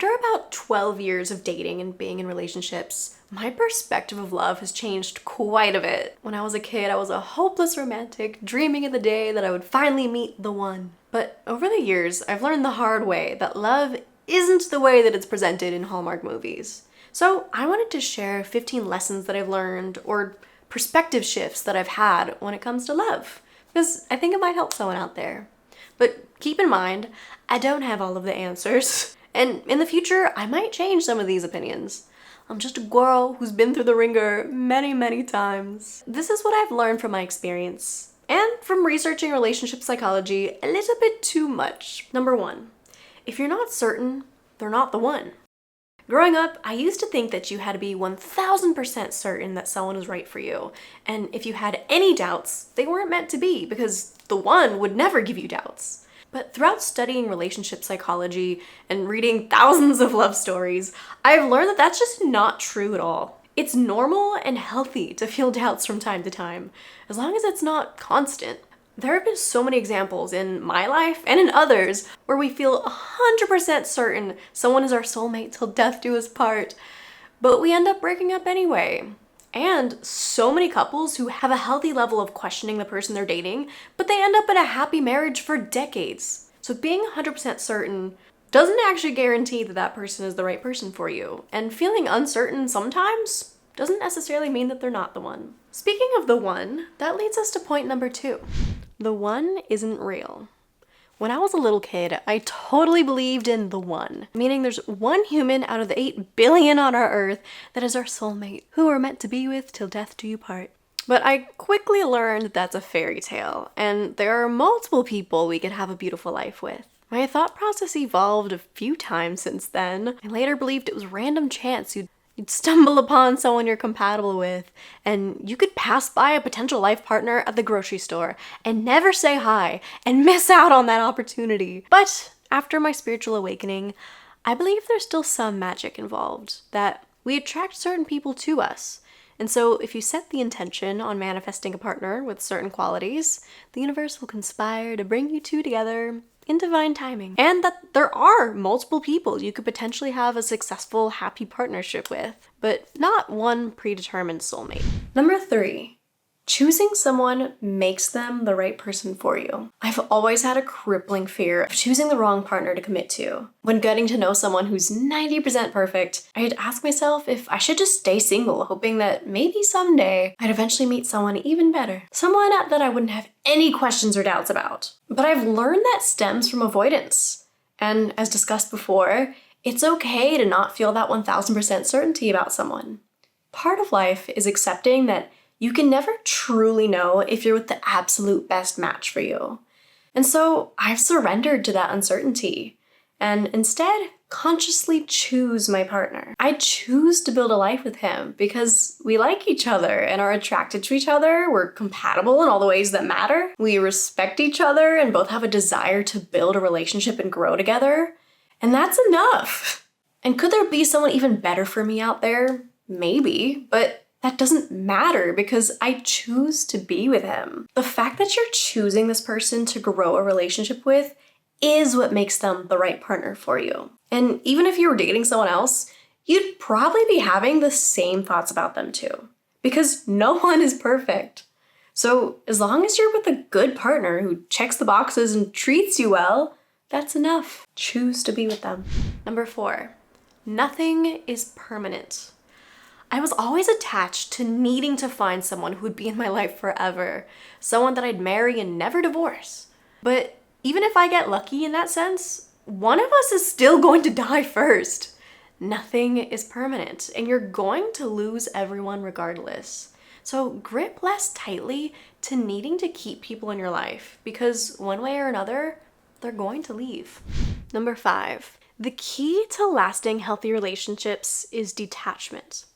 After about 12 years of dating and being in relationships, my perspective of love has changed quite a bit. When I was a kid, I was a hopeless romantic, dreaming of the day that I would finally meet the one. But over the years, I've learned the hard way that love isn't the way that it's presented in Hallmark movies. So I wanted to share 15 lessons that I've learned or perspective shifts that I've had when it comes to love, because I think it might help someone out there. But keep in mind, I don't have all of the answers. And in the future, I might change some of these opinions. I'm just a girl who's been through the ringer many, many times. This is what I've learned from my experience and from researching relationship psychology a little bit too much. Number 1, if you're not certain, they're not the one. Growing up, I used to think that you had to be 1000% certain that someone was right for you. And if you had any doubts, they weren't meant to be, because the one would never give you doubts. But throughout studying relationship psychology and reading thousands of love stories, I've learned that that's just not true at all. It's normal and healthy to feel doubts from time to time, as long as it's not constant. There have been so many examples in my life and in others where we feel 100% certain someone is our soulmate till death do us part, but we end up breaking up anyway. And so many couples who have a healthy level of questioning the person they're dating, but they end up in a happy marriage for decades. So being 100% certain doesn't actually guarantee that that person is the right person for you. And feeling uncertain sometimes doesn't necessarily mean that they're not the one. Speaking of the one, that leads us to point number 2. The one isn't real. When I was a little kid, I totally believed in the one, meaning there's one human out of the 8 billion on our earth that is our soulmate, who we're meant to be with till death do you part. But I quickly learned that that's a fairy tale, and there are multiple people we could have a beautiful life with. My thought process evolved a few times since then. I later believed it was random chance you'd stumble upon someone you're compatible with, and you could pass by a potential life partner at the grocery store and never say hi and miss out on that opportunity. But after my spiritual awakening, I believe there's still some magic involved, that we attract certain people to us. And so if you set the intention on manifesting a partner with certain qualities, the universe will conspire to bring you two together in divine timing. And that there are multiple people you could potentially have a successful, happy partnership with, but not one predetermined soulmate. Number 3, choosing someone makes them the right person for you. I've always had a crippling fear of choosing the wrong partner to commit to. When getting to know someone who's 90% perfect, I'd ask myself if I should just stay single, hoping that maybe someday I'd eventually meet someone even better. Someone that I wouldn't have any questions or doubts about. But I've learned that stems from avoidance. And as discussed before, it's okay to not feel that 1000% certainty about someone. Part of life is accepting that you can never truly know if you're with the absolute best match for you. And so I've surrendered to that uncertainty and instead consciously choose my partner. I choose to build a life with him because we like each other and are attracted to each other. We're compatible in all the ways that matter. We respect each other and both have a desire to build a relationship and grow together. And that's enough. And could there be someone even better for me out there? Maybe, but that doesn't matter because I choose to be with him. The fact that you're choosing this person to grow a relationship with is what makes them the right partner for you. And even if you were dating someone else, you'd probably be having the same thoughts about them too, because no one is perfect. So as long as you're with a good partner who checks the boxes and treats you well, that's enough. Choose to be with them. Number 4, nothing is permanent. I was always attached to needing to find someone who would be in my life forever, someone that I'd marry and never divorce. But even if I get lucky in that sense, one of us is still going to die first. Nothing is permanent, and you're going to lose everyone regardless. So grip less tightly to needing to keep people in your life, because one way or another, they're going to leave. Number 5, the key to lasting healthy relationships is detachment.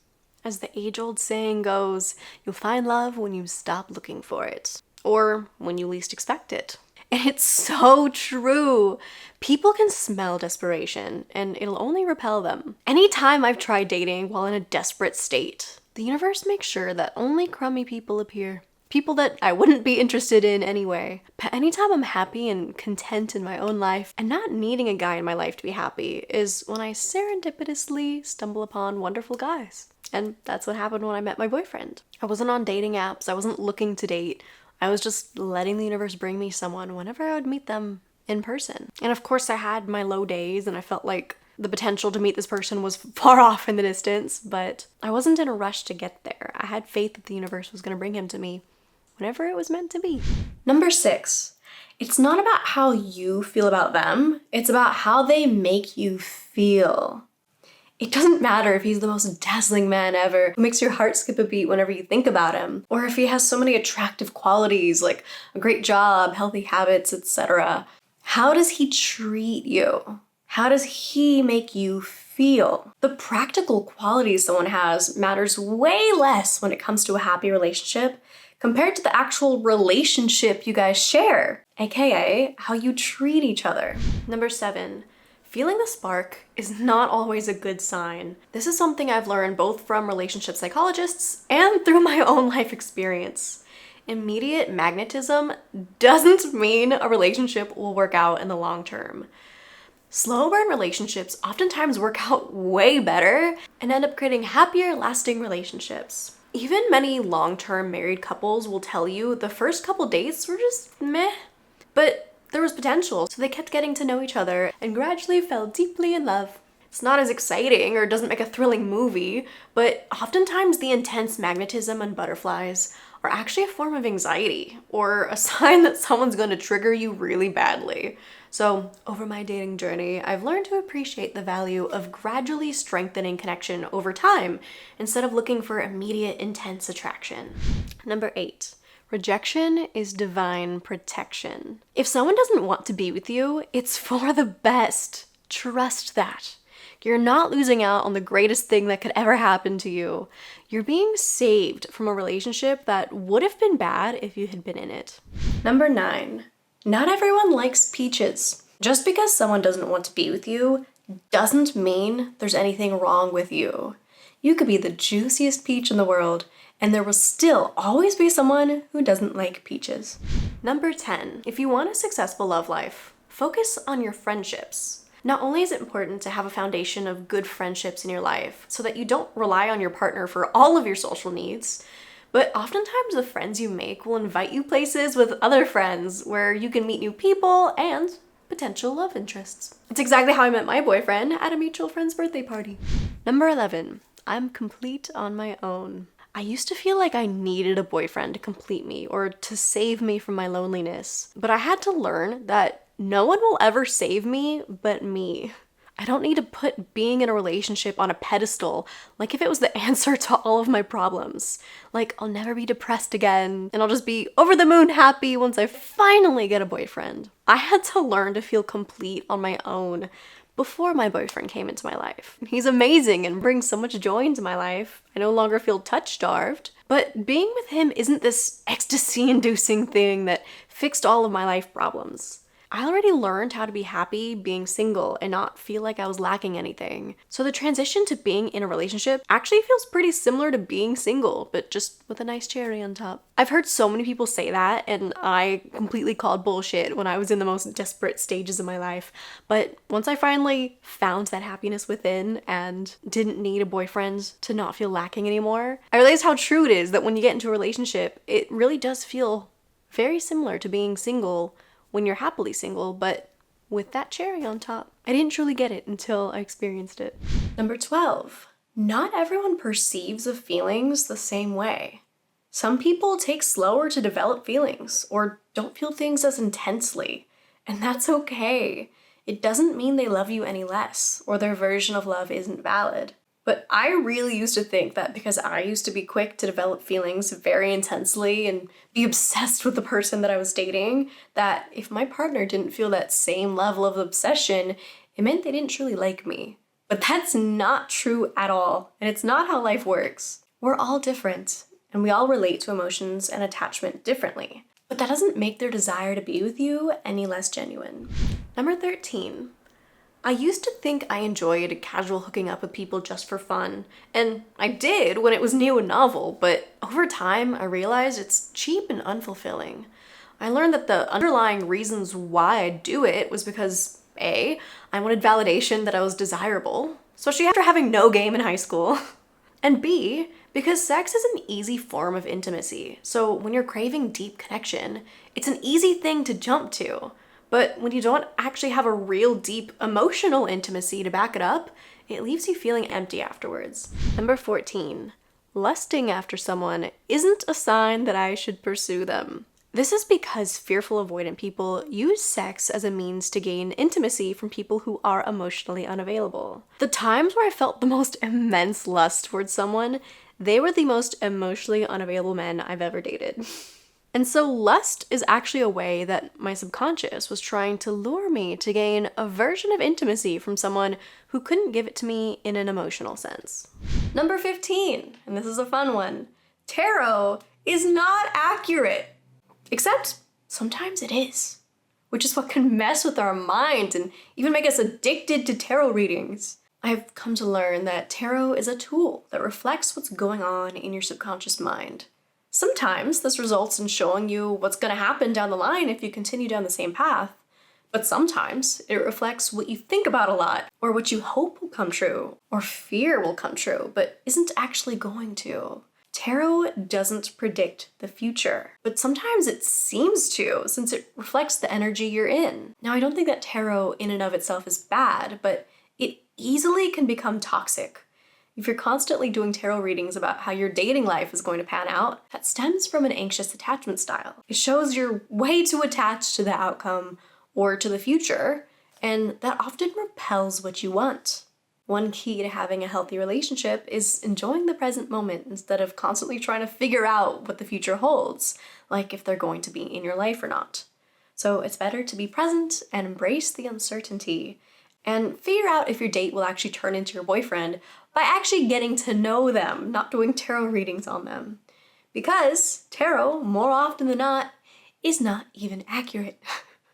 As the age-old saying goes, you'll find love when you stop looking for it, or when you least expect it. And it's so true. People can smell desperation, and it'll only repel them. Anytime I've tried dating while in a desperate state, the universe makes sure that only crummy people appear. people that I wouldn't be interested in anyway. But anytime I'm happy and content in my own life and not needing a guy in my life to be happy is when I serendipitously stumble upon wonderful guys. And that's what happened when I met my boyfriend. I wasn't on dating apps, I wasn't looking to date. I was just letting the universe bring me someone whenever I would meet them in person. And of course I had my low days and I felt like the potential to meet this person was far off in the distance, but I wasn't in a rush to get there. I had faith that the universe was going to bring him to me whenever it was meant to be. Number 6, it's not about how you feel about them, it's about how they make you feel. It doesn't matter if he's the most dazzling man ever, who makes your heart skip a beat whenever you think about him, or if he has so many attractive qualities like a great job, healthy habits, etc. How does he treat you? How does he make you feel? The practical qualities someone has matters way less when it comes to a happy relationship compared to the actual relationship you guys share, aka how you treat each other. Number 7, feeling the spark is not always a good sign. This is something I've learned both from relationship psychologists and through my own life experience. Immediate magnetism doesn't mean a relationship will work out in the long term. Slow burn relationships oftentimes work out way better and end up creating happier, lasting relationships. Even many long-term married couples will tell you the first couple dates were just meh, but there was potential, so they kept getting to know each other and gradually fell deeply in love. It's not as exciting or doesn't make a thrilling movie, but oftentimes the intense magnetism and butterflies are actually a form of anxiety or a sign that someone's going to trigger you really badly. So over my dating journey, I've learned to appreciate the value of gradually strengthening connection over time instead of looking for immediate intense attraction. Number 8, rejection is divine protection. If someone doesn't want to be with you, it's for the best. Trust that. You're not losing out on the greatest thing that could ever happen to you. You're being saved from a relationship that would have been bad if you had been in it. Number 9, not everyone likes peaches. Just because someone doesn't want to be with you doesn't mean there's anything wrong with you. You could be the juiciest peach in the world, and there will still always be someone who doesn't like peaches. Number 10, if you want a successful love life, focus on your friendships. Not only is it important to have a foundation of good friendships in your life so that you don't rely on your partner for all of your social needs, but oftentimes the friends you make will invite you places with other friends where you can meet new people and potential love interests. It's exactly how I met my boyfriend at a mutual friend's birthday party. Number 11, I'm complete on my own. I used to feel like I needed a boyfriend to complete me or to save me from my loneliness, but I had to learn that no one will ever save me but me. I don't need to put being in a relationship on a pedestal like if it was the answer to all of my problems. Like, I'll never be depressed again, and I'll just be over the moon happy once I finally get a boyfriend. I had to learn to feel complete on my own before my boyfriend came into my life. He's amazing and brings so much joy into my life. I no longer feel touch-starved, but being with him isn't this ecstasy-inducing thing that fixed all of my life problems. I already learned how to be happy being single and not feel like I was lacking anything. So the transition to being in a relationship actually feels pretty similar to being single, but just with a nice cherry on top. I've heard so many people say that, and I completely called bullshit when I was in the most desperate stages of my life. But once I finally found that happiness within and didn't need a boyfriend to not feel lacking anymore, I realized how true it is that when you get into a relationship, it really does feel very similar to being single when you're happily single, but with that cherry on top. I didn't truly get it until I experienced it. Number 12, not everyone perceives of feelings the same way. Some people take slower to develop feelings or don't feel things as intensely, and that's okay. It doesn't mean they love you any less or their version of love isn't valid. But I really used to think that because I used to be quick to develop feelings very intensely and be obsessed with the person that I was dating, that if my partner didn't feel that same level of obsession, it meant they didn't truly like me. But that's not true at all, and it's not how life works. We're all different, and we all relate to emotions and attachment differently. But that doesn't make their desire to be with you any less genuine. Number 13. I used to think I enjoyed casual hooking up with people just for fun, and I did when it was new and novel, but over time I realized it's cheap and unfulfilling. I learned that the underlying reasons why I do it was because A, I wanted validation that I was desirable, especially after having no game in high school, and B, because sex is an easy form of intimacy, so when you're craving deep connection, it's an easy thing to jump to. But when you don't actually have a real deep emotional intimacy to back it up, it leaves you feeling empty afterwards. Number 14. Lusting after someone isn't a sign that I should pursue them. This is because fearful avoidant people use sex as a means to gain intimacy from people who are emotionally unavailable. The times where I felt the most immense lust towards someone, they were the most emotionally unavailable men I've ever dated. And so lust is actually a way that my subconscious was trying to lure me to gain a version of intimacy from someone who couldn't give it to me in an emotional sense. Number 15, and this is a fun one. Tarot is not accurate. Except sometimes it is, which is what can mess with our mind and even make us addicted to tarot readings. I've come to learn that tarot is a tool that reflects what's going on in your subconscious mind. Sometimes this results in showing you what's going to happen down the line if you continue down the same path, but sometimes it reflects what you think about a lot, or what you hope will come true, or fear will come true, but isn't actually going to. Tarot doesn't predict the future, but sometimes it seems to, since it reflects the energy you're in. Now, I don't think that tarot in and of itself is bad, but it easily can become toxic. If you're constantly doing tarot readings about how your dating life is going to pan out, that stems from an anxious attachment style. It shows you're way too attached to the outcome or to the future, and that often repels what you want. One key to having a healthy relationship is enjoying the present moment instead of constantly trying to figure out what the future holds, like if they're going to be in your life or not. So it's better to be present and embrace the uncertainty, and figure out if your date will actually turn into your boyfriend by actually getting to know them, not doing tarot readings on them. Because tarot, more often than not, is not even accurate.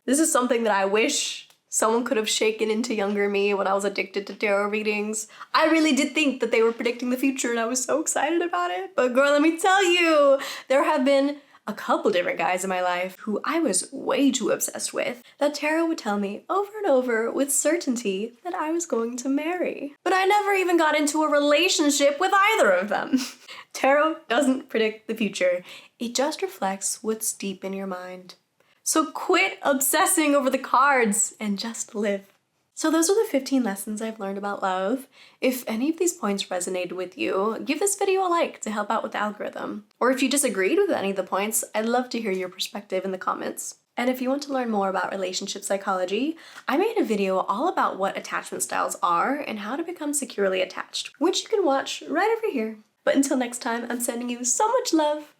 This is something that I wish someone could have shaken into younger me when I was addicted to tarot readings. I really did think that they were predicting the future and I was so excited about it. But girl, let me tell you, there have been a couple different guys in my life who I was way too obsessed with that tarot would tell me over and over with certainty that I was going to marry. But I never even got into a relationship with either of them. Tarot doesn't predict the future. It just reflects what's deep in your mind. So quit obsessing over the cards and just live. So those are the 15 lessons I've learned about love. If any of these points resonated with you, give this video a like to help out with the algorithm. Or if you disagreed with any of the points, I'd love to hear your perspective in the comments. And if you want to learn more about relationship psychology, I made a video all about what attachment styles are and how to become securely attached, which you can watch right over here. But until next time, I'm sending you so much love.